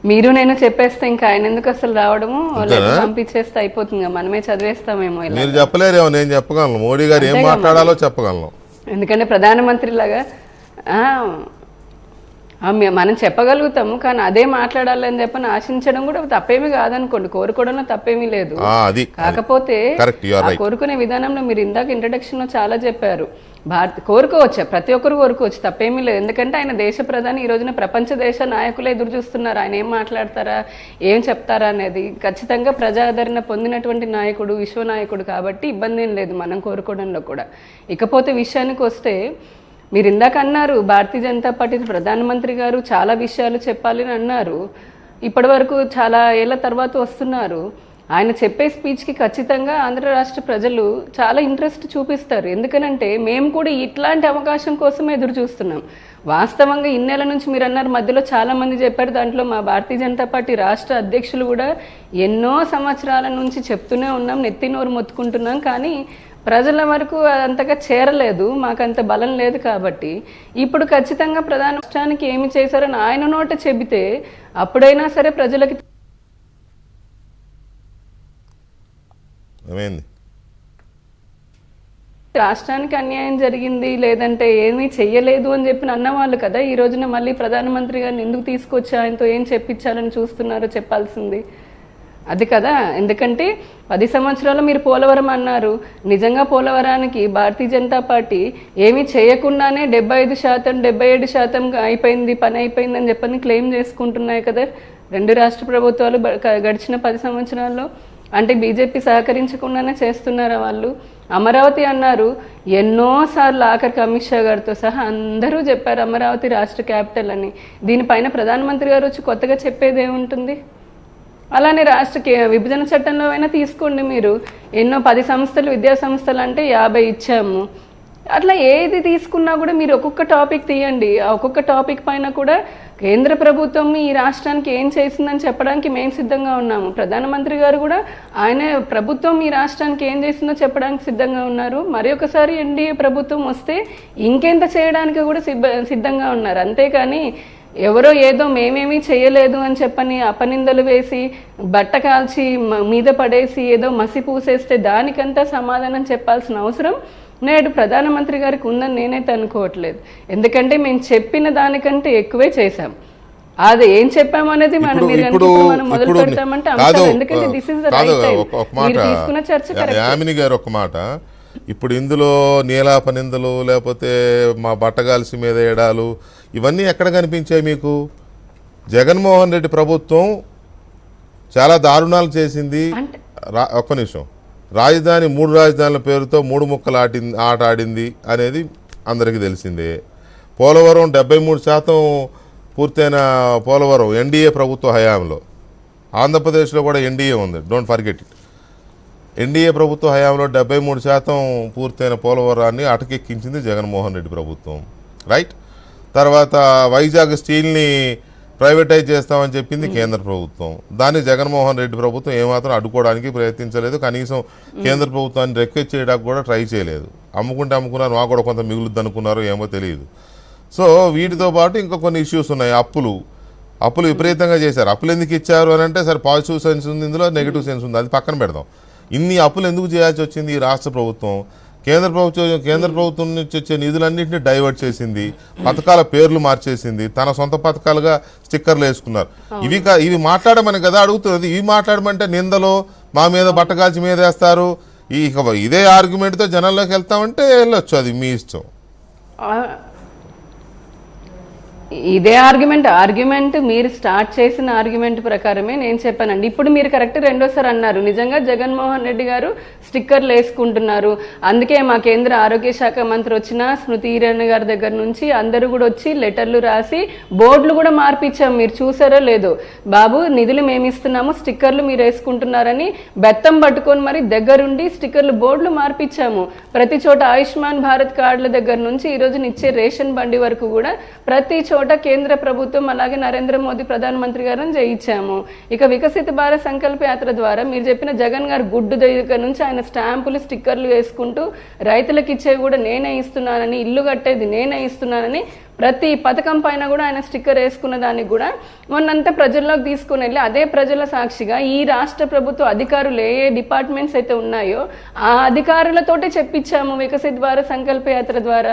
మీరు నేను చెప్పేస్తే ఇంకా ఆయన ఎందుకు అసలు రావడము, పంపించేస్తే అయిపోతుంది, మనమే చదివేస్తామేమో. మీరు చెప్పలేరేమో, నేను చెప్పగలను. మోడీ గారు ఏం మాట్లాడాలో చెప్పగలను. ఎందుకంటే ప్రధానమంత్రి లాగా మనం చెప్పగలుగుతాము, కానీ అదే మాట్లాడాలని చెప్పని ఆశించడం కూడా తప్పేమీ కాదనుకోండి, కోరుకోవడంలో తప్పేమీ లేదు. కాకపోతే కోరుకునే విధానంలో మీరు ఇందాక ఇంట్రడక్షన్ లో చాలా చెప్పారు. కోరుకోవచ్చు, ప్రతి ఒక్కరు కోరుకోవచ్చు, తప్పేమీ లేదు. ఎందుకంటే ఆయన దేశ ప్రధాని, ఈ రోజున ప్రపంచ దేశ నాయకులే ఎదురు చూస్తున్నారు ఆయన ఏం మాట్లాడతారా, ఏం చెప్తారా అనేది. ఖచ్చితంగా ప్రజాదరణ పొందినటువంటి నాయకుడు, విశ్వనాయకుడు కాబట్టి ఇబ్బంది ఏం లేదు మనం కోరుకోవడంలో కూడా. ఇకపోతే విషయానికి వస్తే, మీరు ఇందాక అన్నారు భారతీయ జనతా పార్టీ ప్రధానమంత్రి గారు చాలా విషయాలు చెప్పాలి అని అన్నారు. ఇప్పటి వరకు చాలా ఏళ్ల తర్వాత వస్తున్నారు. ఆయన చెప్పే స్పీచ్కి ఖచ్చితంగా ఆంధ్ర రాష్ట్ర ప్రజలు చాలా ఇంట్రెస్ట్ చూపిస్తారు. ఎందుకనంటే మేము కూడా ఇట్లాంటి అవకాశం కోసమే ఎదురు చూస్తున్నాం. వాస్తవంగా ఇన్నేళ్ల నుంచి మీరు అన్నారు, మధ్యలో చాలా మంది చెప్పారు, దాంట్లో మా భారతీయ జనతా పార్టీ రాష్ట్ర అధ్యక్షులు కూడా ఎన్నో సంవత్సరాల నుంచి చెప్తూనే ఉన్నాం, నెత్తి నోరు మొత్తుకుంటున్నాం, కానీ ప్రజల వరకు అంతగా చేరలేదు, మాకంత బలం లేదు. కాబట్టి ఇప్పుడు ఖచ్చితంగా ప్రధాన రాష్ట్రానికి ఏమి చేశారని ఆయన నోట చెబితే అప్పుడైనా సరే ప్రజలకి రాష్ట్రానికి అన్యాయం జరిగింది లేదంటే ఏమీ చెయ్యలేదు అని చెప్పి అన్నవాళ్ళు కదా. ఈ రోజున మళ్ళీ ప్రధానమంత్రి గారిని ఎందుకు తీసుకొచ్చి ఆయనతో ఏం చెప్పించాలని చూస్తున్నారో చెప్పాల్సింది అది కదా. ఎందుకంటే 10 సంవత్సరాలు మీరు పోలవరం అన్నారు, నిజంగా పోలవరానికి భారతీయ జనతా పార్టీ ఏమీ చేయకుండానే 75%, 77% అయిపోయింది, పని అయిపోయింది అని చెప్పని క్లెయిమ్ చేసుకుంటున్నాయి కదా రెండు రాష్ట్ర ప్రభుత్వాలు గడిచిన 10 సంవత్సరాల్లో. అంటే బీజేపీ సహకరించకుండానే చేస్తున్నారా వాళ్ళు? అమరావతి అన్నారు, ఎన్నోసార్లు ఆఖరికి అమిత్ షా గారితో సహా అందరూ చెప్పారు అమరావతి రాష్ట్ర క్యాపిటల్ అని. దీనిపైన ప్రధానమంత్రి గారు వచ్చి కొత్తగా చెప్పేది ఏముంటుంది? అలానే రాష్ట్ర విభజన చట్టంలో అయినా తీసుకోండి, మీరు ఎన్నో 10 సంస్థలు, విద్యా సంస్థలు అంటే 50 ఇచ్చాము. అట్లా ఏది తీసుకున్నా కూడా మీరు ఒక్కొక్క టాపిక్ తీయండి. ఆ ఒక్కొక్క టాపిక్ పైన కూడా కేంద్ర ప్రభుత్వం ఈ రాష్ట్రానికి ఏం చేసిందని చెప్పడానికి మేము సిద్ధంగా ఉన్నాము. ప్రధానమంత్రి గారు కూడా ఆయన ప్రభుత్వం ఈ రాష్ట్రానికి ఏం చేసిందో చెప్పడానికి సిద్ధంగా ఉన్నారు. మరి ఒకసారి ఎన్డీఏ ప్రభుత్వం వస్తే ఇంకెంత చేయడానికి కూడా సిద్ధంగా ఉన్నారు. అంతేకాని ఎవరో ఏదో మేమేమీ చేయలేదు అని చెప్పని అపనిందలు వేసి బట్ట కాల్చి మీద పడేసి ఏదో మసి పూసేస్తే దానికంతా సమాధానం చెప్పాల్సిన అవసరం నేడు ప్రధానమంత్రి గారికి ఉందని నేనైతే అనుకోవట్లేదు. ఎందుకంటే మేము చెప్పిన దానికంటే ఎక్కువే చేశాం. అది ఏం చెప్పాము అనేది మనం మొదలు పెడతామంటే ఎందుకంటే this is the right time. మీరు తీసుకున్న చర్చ కరెక్ట్. యామిని గారు ఒక మాట, ఇప్పుడు ఇందులో నీలాపనిందలు లేకపోతే మా బట్టగాల్సి మీద ఏడాలు ఇవన్నీ ఎక్కడ కనిపించాయి మీకు? జగన్మోహన్ రెడ్డి ప్రభుత్వం చాలా దారుణాలు చేసింది. ఒక్క నిమిషం, రాజధాని 3 రాజధానుల పేరుతో 3 ముక్కలు ఆట ఆడింది అనేది అందరికీ తెలిసిందే. పోలవరం 73% పూర్తయిన పోలవరం ఎన్డీఏ ప్రభుత్వ హయాంలో, ఆంధ్రప్రదేశ్లో కూడా ఎన్డీఏ ఉంది, డోంట్ ఫర్గెట్ ఇట్. ఎన్డీఏ ప్రభుత్వ హయాంలో 73% పూర్తయిన పోలవరాన్ని అటకెక్కించింది జగన్మోహన్ రెడ్డి ప్రభుత్వం, రైట్. తర్వాత వైజాగ్ స్టీల్ని ప్రైవేటైజ్ చేస్తామని చెప్పింది కేంద్ర ప్రభుత్వం. దాన్ని జగన్మోహన్ రెడ్డి ప్రభుత్వం ఏమాత్రం అడ్డుకోవడానికి ప్రయత్నించలేదు. కనీసం కేంద్ర ప్రభుత్వాన్ని రిక్వెస్ట్ చేయడానికి కూడా ట్రై చేయలేదు. అమ్ముకున్నారు, మాకు కూడా కొంత మిగులుద్ది అనుకున్నారో ఏమో తెలియదు. సో వీటితో పాటు ఇంకా కొన్ని ఇష్యూస్ ఉన్నాయి. అప్పులు విపరీతంగా చేశారు. అప్పులు ఎందుకు ఇచ్చారు అని అంటే, సరే పాజిటివ్ సెన్స్ ఉంది ఇందులో, నెగిటివ్ సెన్స్ ఉంది, అది పక్కన పెడదాం. ఇన్ని అప్పులు ఎందుకు చేయాల్సి వచ్చింది ఈ రాష్ట్ర ప్రభుత్వం? కేంద్ర ప్రభుత్వం నుంచి వచ్చే నిధులన్నింటినీ డైవర్ట్ చేసింది, పథకాల పేర్లు మార్చేసింది, తన సొంత పథకాలుగా స్టిక్కర్లు వేసుకున్నారు. ఇవి మాట్లాడమని కదా అడుగుతున్నది. ఇవి మాట్లాడమంటే నిందలో మా మీద బట్టగాల్చి మీద వేస్తారు. ఇదే ఆర్గ్యుమెంట్తో జనాల్లోకి వెళ్తామంటే వెళ్ళొచ్చు, అది మీ ఇష్టం. ఇదే ఆర్గ్యుమెంట్ మీరు స్టార్ట్ చేసిన ఆర్గ్యుమెంట్ ప్రకారమే నేను చెప్పానండి. ఇప్పుడు మీరు కరెక్ట్ రెండోసారి అన్నారు, నిజంగా జగన్మోహన్ రెడ్డి గారు స్టిక్కర్లు వేసుకుంటున్నారు. అందుకే మా కేంద్ర ఆరోగ్య శాఖ మంత్రి వచ్చిన స్మృతి ఇరానీ గారి దగ్గర నుంచి అందరూ కూడా వచ్చి లెటర్లు రాసి బోర్డులు కూడా మార్పిచ్చాము. మీరు చూసారో లేదో, బాబు నిధులు మేము ఇస్తున్నాము, స్టిక్కర్లు మీరు వేసుకుంటున్నారని బెత్తం పట్టుకొని మరి దగ్గరుండి స్టిక్కర్లు బోర్డులు మార్పిచ్చాము. ప్రతి చోట ఆయుష్మాన్ భారత్ కార్డుల దగ్గర నుంచి ఈ రోజు ఇచ్చే రేషన్ బండి వరకు కూడా ప్రతి చోట చోట కేంద్ర ప్రభుత్వం అలాగే నరేంద్ర మోదీ ప్రధానమంత్రి గారిని జయించాము. ఇక వికసిత భారత్ సంకల్ప యాత్ర ద్వారా మీరు చెప్పిన జగన్ గారు గుడ్డు దగ్గర నుంచి ఆయన స్టాంపులు స్టిక్కర్లు వేసుకుంటూ రైతులకు ఇచ్చేవి కూడా నేనే ఇస్తున్నానని, ఇల్లు కట్టేది నేనే ఇస్తున్నానని ప్రతి పథకం పైన కూడా ఆయన స్టిక్కర్ వేసుకున్న దానికి కూడా మొన్నంతా ప్రజల్లోకి తీసుకుని వెళ్ళి అదే ప్రజల సాక్షిగా ఈ రాష్ట్ర ప్రభుత్వ అధికారులు ఏ డిపార్ట్మెంట్స్ అయితే ఉన్నాయో ఆ అధికారులతోటే చెప్పించాము వికసిత్ భారత్ సంకల్ప యాత్ర ద్వారా.